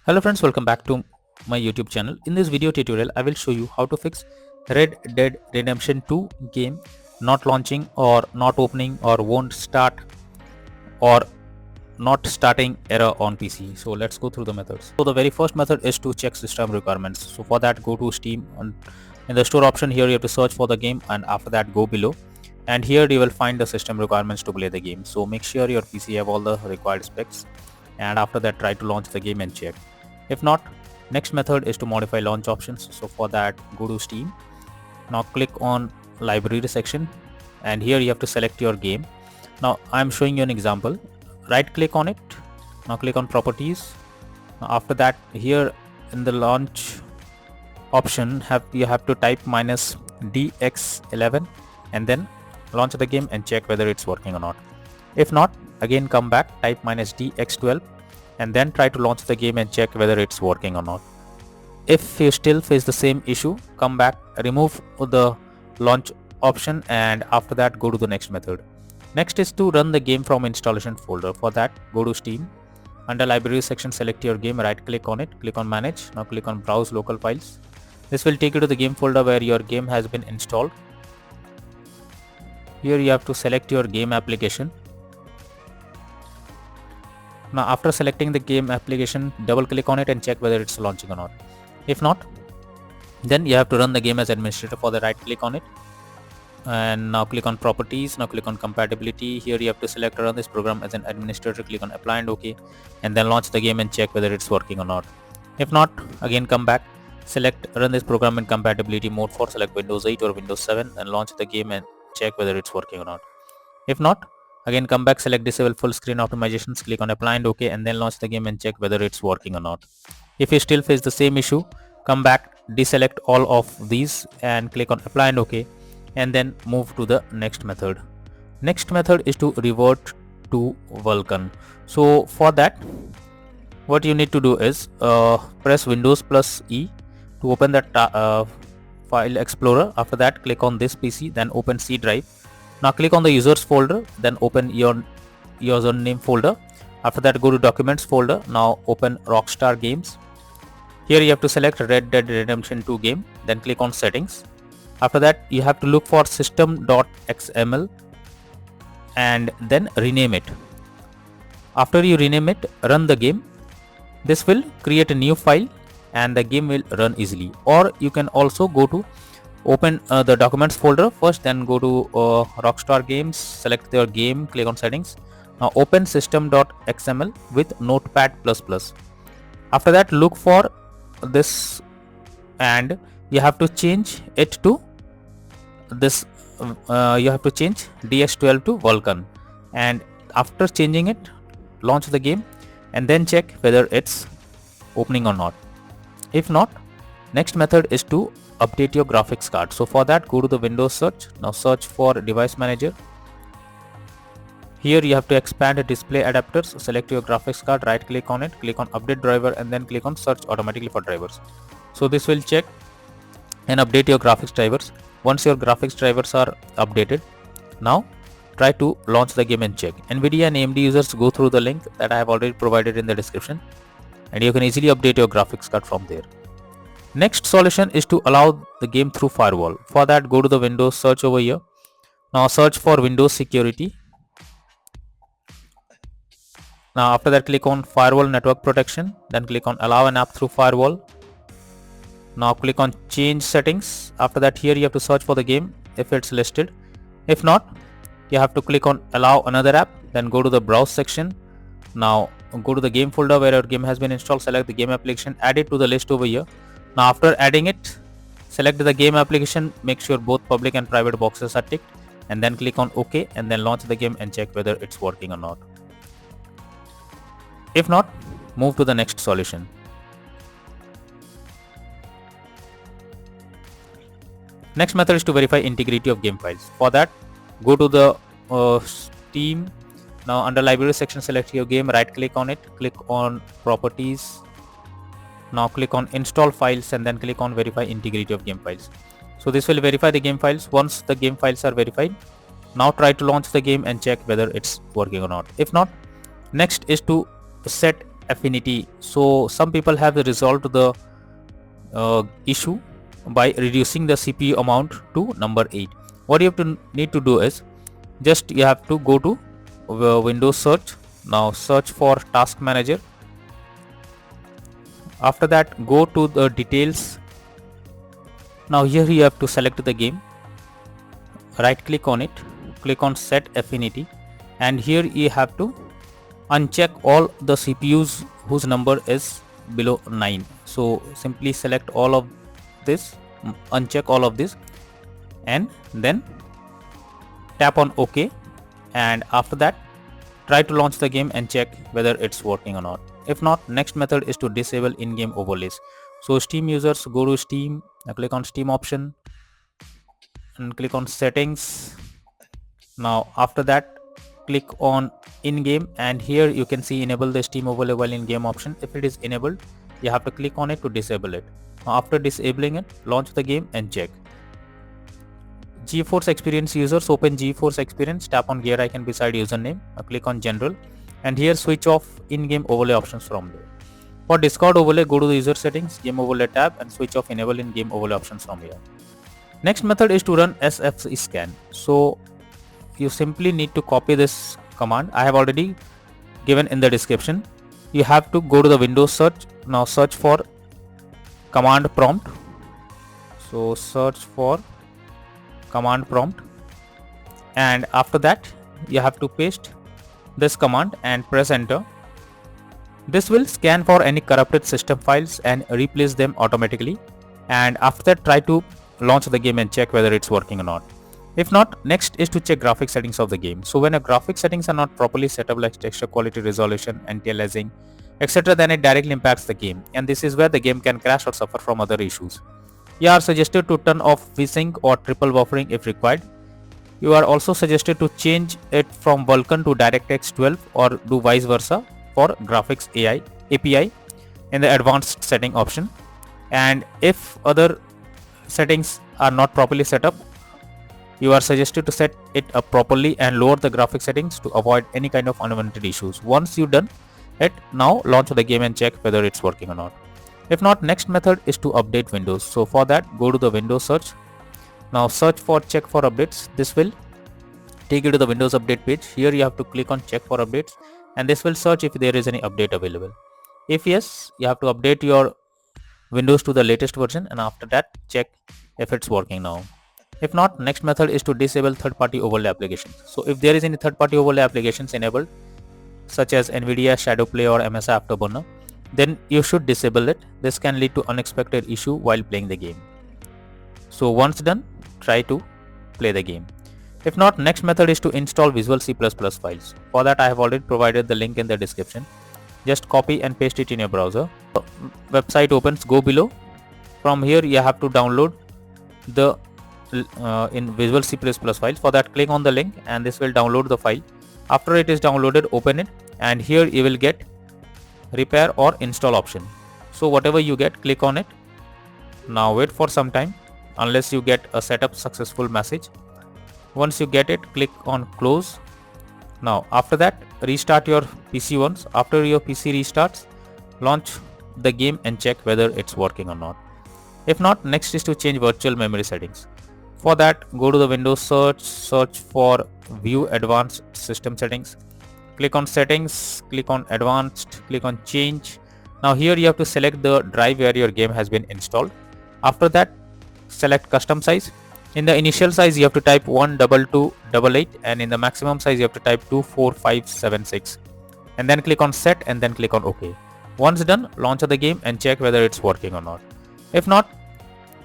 Hello friends, welcome back to my YouTube channel. In this video tutorial, I will show you how to fix Red Dead Redemption 2 game not launching or not opening or won't start or not starting error on PC. So let's go through the methods. So the very first method is to check system requirements. So for that, go to Steam and in the store option here you have to search for the game, and after that go below, and here you will find the system requirements to play the game. So make sure your PC have all the required specs, and after that try to launch the game and check. If not, next method is to modify launch options. So for that, go to Steam. Now click on library section, and here you have to select your game. Now I am showing you an example. Right click on it. Now click on properties. Now after that, here in the launch option you have to type -dx11 and then launch the game and check whether it's working or not. If not, again come back, type -dx12 and then try to launch the game and check whether it's working or not. If you still face the same issue, come back, remove the launch option, and after that go to the next method. Next is to run the game from installation folder. For that, go to Steam. Under library section, select your game, right click on it, click on manage. Now click on browse local files. This will take you to the game folder where your game has been installed. Here you have to select your game application. Now after selecting the game application, double click on it and check whether it's launching or not. If not, then you have to run the game as administrator. For the right click on it, and now click on properties. Now click on compatibility. Here you have to select run this program as an administrator, click on apply and OK, and then launch the game and check whether it's working or not. If not, again come back, select run this program in compatibility mode for select Windows 8 or Windows 7 and launch the game and check whether it's working or not. If not, again come back, select disable full screen optimizations, click on apply and OK, and then launch the game and check whether it's working or not. If you still face the same issue, come back, deselect all of these and click on apply and OK, and then move to the next method. Next method is to revert to Vulkan. So for that, what you need to do is press Windows plus E to open the file explorer. After that, click on this PC, then open C drive. Now click on the users folder, then open your username folder. After that, go to documents folder. Now open Rockstar Games. Here you have to select Red Dead Redemption 2 game, then click on settings. After that, you have to look for system.xml and then rename it. After you rename it, run the game. This will create a new file and the game will run easily. Or you can also go to open the documents folder first, then go to Rockstar Games, select your game, click on settings. Now open system.xml with notepad++. After that, look for this and you have to change it to this. You have to change DX12 to Vulkan, and after changing it, launch the game and then check whether it's opening or not. If not, next method is to update your graphics card. So for that, go to the Windows search. Now search for device manager. Here you have to expand the display adapters, select your graphics card, right click on it, click on update driver and then click on search automatically for drivers. So this will check and update your graphics drivers. Once your graphics drivers are updated, now try to launch the game and check. NVIDIA and AMD users, go through the link that I have already provided in the description, and you can easily update your graphics card from there. Next solution is to allow the game through firewall. For that, go to the Windows search over here. Now search for Windows security. Now after that, click on firewall network protection, then click on allow an app through firewall. Now click on change settings. After that, here you have to search for the game if it's listed. If not, you have to click on allow another app, then go to the browse section. Now go to the game folder where your game has been installed, select the game application, add it to the list over here. Now after adding it, select the game application, make sure both public and private boxes are ticked, and then click on OK and then launch the game and check whether it's working or not. If not, move to the next solution. Next method is to verify integrity of game files. For that, go to the Steam. Now under library section, select your game, right click on it, click on properties. Now click on install files and then click on verify integrity of game files. So this will verify the game files. Once the game files are verified, now try to launch the game and check whether it's working or not. If not, next is to set affinity. So some people have resolved the issue by reducing the CPU amount to number 8. What you have to need to do is just you have to go to Windows search. Now search for Task Manager. After that, go to the details. Now here you have to select the game, right click on it, click on set affinity, and here you have to uncheck all the CPUs whose number is below 9. So simply select all of this, uncheck all of this, and then tap on OK, and after that try to launch the game and check whether it's working or not. If not, next method is to disable in-game overlays. So Steam users, go to Steam, click on Steam option and click on settings. Now after that click on in-game, and here you can see enable the Steam overlay while in-game option. If it is enabled, you have to click on it to disable it. Now after disabling it, launch the game and check. GeForce Experience users, open GeForce Experience, tap on gear icon beside username, click on general, and here switch off in-game overlay options from there. For Discord overlay, go to the user settings, game overlay tab, and switch off enable in-game overlay options from here. Next method is to run SFC scan. So you simply need to copy this command. I have already given in the description. You have to go to the Windows search. Now search for command prompt. So search for command prompt, and after that you have to paste this command and press enter. This will scan for any corrupted system files and replace them automatically, and after that try to launch the game and check whether it's working or not. If not, next is to check graphic settings of the game. So when a graphic settings are not properly set up, like texture quality, resolution, anti-aliasing, etc., then it directly impacts the game, and this is where the game can crash or suffer from other issues. You are suggested to turn off VSync or triple buffering if required. You are also suggested to change it from Vulkan to DirectX 12 or do vice versa for graphics API in the advanced setting option. And if other settings are not properly set up, you are suggested to set it up properly and lower the graphic settings to avoid any kind of unwanted issues. Once you've done it, now launch the game and check whether it's working or not. If not, next method is to update Windows. So for that, go to the Windows search. Now search for check for updates. This will take you to the Windows update page. Here you have to click on check for updates, and this will search if there is any update available. If yes, you have to update your Windows to the latest version, and after that check if it's working now. If not, next method is to disable third-party overlay applications. So if there is any third-party overlay applications enabled, such as NVIDIA Shadowplay or MSI Afterburner, then you should disable it. This can lead to unexpected issue while playing the game. So once done, try to play the game. If not, next method is to install Visual C++ files. For that, I have already provided the link in the description. Just copy and paste it in your browser. Website opens, go below. From here you have to download the in Visual C++ files. For that, click on the link and this will download the file. After it is downloaded, open it, and here you will get repair or install option. So whatever you get, click on it. Now wait for some time unless you get a setup successful message. Once you get it, click on close. Now after that, restart your PC once. After your PC restarts, launch the game and check whether it's working or not. If not, next is to change virtual memory settings. For that, go to the Windows search for view advanced system settings. Click on settings, click on advanced, click on change. Now here you have to select the drive where your game has been installed. After that, select custom size. In the initial size you have to type 12288, and in the maximum size you have to type 24576, and then click on set and then click on OK. Once done, launch the game and check whether it's working or not. If not,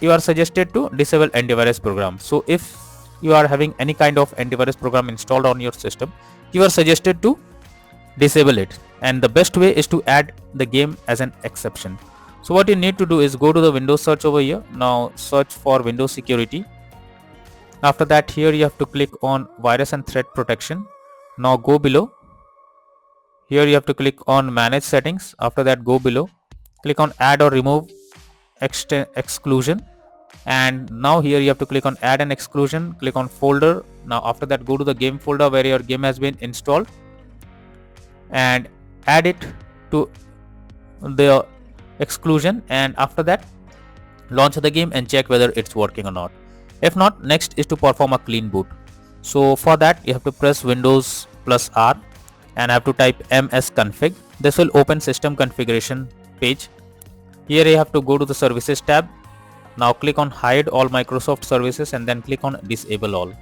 you are suggested to disable antivirus program. So if you are having any kind of antivirus program installed on your system, you are suggested to disable it, and the best way is to add the game as an exception. So what you need to do is go to the Windows search over here. Now search for Windows security. After that, here you have to click on virus and threat protection. Now go below. Here you have to click on manage settings. After that, go below, click on add or remove exclusion, and now here you have to click on add an exclusion. Click on folder. Now after that, go to the game folder where your game has been installed and add it to the exclusion, and after that launch the game and check whether it's working or not. If not, next is to perform a clean boot. So for that you have to press Windows plus R and have to type msconfig. This will open system configuration page. Here you have to go to the services tab. Now click on hide all Microsoft services and then click on disable all.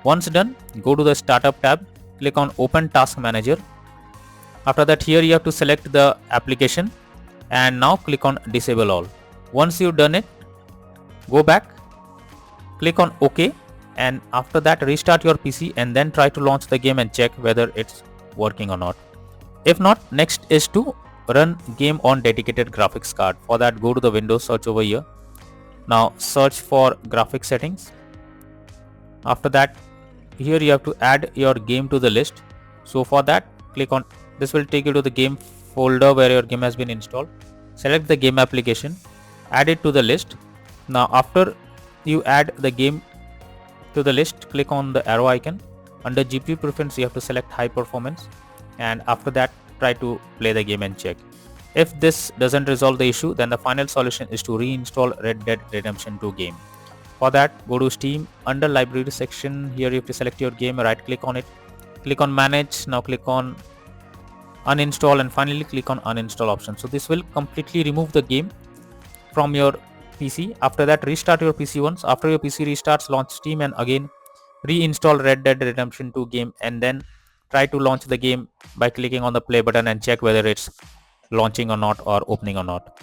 Once done, go to the startup tab, click on open task manager. After that, here you have to select the application and now click on disable all. Once you've done it, go back, click on OK, and after that restart your PC and then try to launch the game and check whether it's working or not. If not, next is to run game on dedicated graphics card. For that, go to the Windows search over here. Now search for graphics settings. After that, here you have to add your game to the list. So for that, click on this, will take you to the game folder where your game has been installed. Select the game application, add it to the list. Now after you add the game to the list, click on the arrow icon. Under GPU preference, you have to select high performance, and after that try to play the game and check. If this doesn't resolve the issue, then the final solution is to reinstall Red Dead Redemption 2 game. For that, go to Steam. Under library section, here you have to select your game, right click on it, click on manage. Now click on uninstall and finally click on uninstall option. So this will completely remove the game from your PC. After that, restart your PC once. After your PC restarts, launch Steam and again reinstall Red Dead Redemption 2 game and then try to launch the game by clicking on the play button and check whether it's launching or not or opening or not.